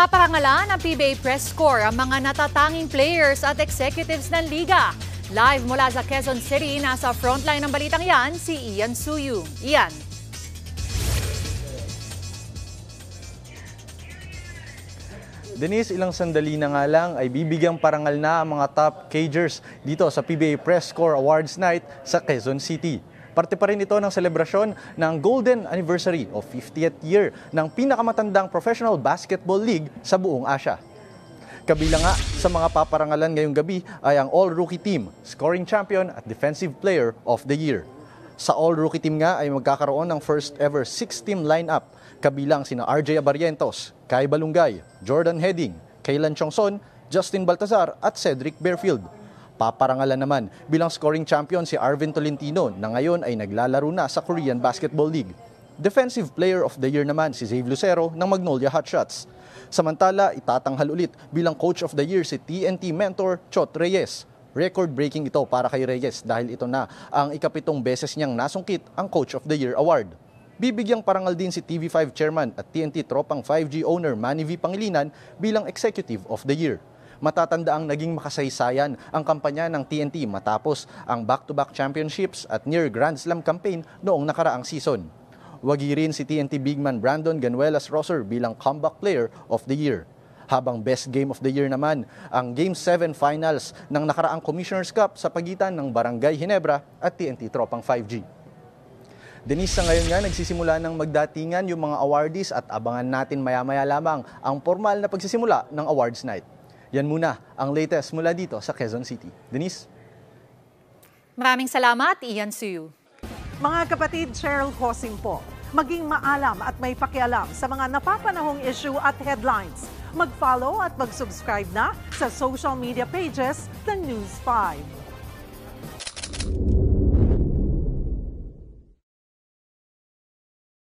Paparangalan ng PBA Press Corps ang mga natatanging players at executives ng liga. Live mula sa Quezon City, nasa frontline ng balitang yan, si Ian Suyu. Ian. Denise, ilang sandali na nga lang ay bibigyang parangal na ang mga top cagers dito sa PBA Press Corps Awards Night sa Quezon City. Parte pa rin ito ng selebrasyon ng Golden Anniversary o 50th year ng pinakamatandang professional basketball league sa buong Asia. Kabilang nga sa mga paparangalan ngayong gabi ay ang All-Rookie Team, Scoring Champion at Defensive Player of the Year. Sa All-Rookie Team nga ay magkakaroon ng first ever 6-team lineup, kabilang sina RJ Abarrientos, Kai Balungay, Jordan Heading, Kaylan Chongson, Justin Baltazar at Cedric Bearfield. Paparangalan naman bilang scoring champion si Arvin Tolentino na ngayon ay naglalaro na sa Korean Basketball League. Defensive Player of the Year naman si Zave Lucero ng Magnolia Hotshots. Samantala, itatanghal ulit bilang Coach of the Year si TNT mentor Chot Reyes. Record-breaking ito para kay Reyes dahil ito na ang ikapitong beses niyang nasungkit ang Coach of the Year award. Bibigyang parangal din si TV5 Chairman at TNT Tropang 5G owner Manny V. Pangilinan bilang Executive of the Year. Matatandaang naging makasaysayan ang kampanya ng TNT matapos ang back-to-back championships at near Grand Slam campaign noong nakaraang season. Wagi rin si TNT bigman Brandon Ganuelas-Rosser bilang Comeback Player of the Year. Habang Best Game of the Year naman ang Game 7 Finals ng nakaraang Commissioner's Cup sa pagitan ng Barangay Ginebra at TNT Tropang 5G. Denise, sa ngayon nga nagsisimula ng magdatingan yung mga awardees at abangan natin maya-maya lamang ang formal na pagsisimula ng awards night. Yan muna ang latest mula dito sa Quezon City. Denise? Maraming salamat, Ian Suyu. Mga kapatid, Cheryl Hosing po. Maging maalam at may pakialam sa mga napapanahong issue at headlines. Mag-follow at mag-subscribe na sa social media pages ng News 5.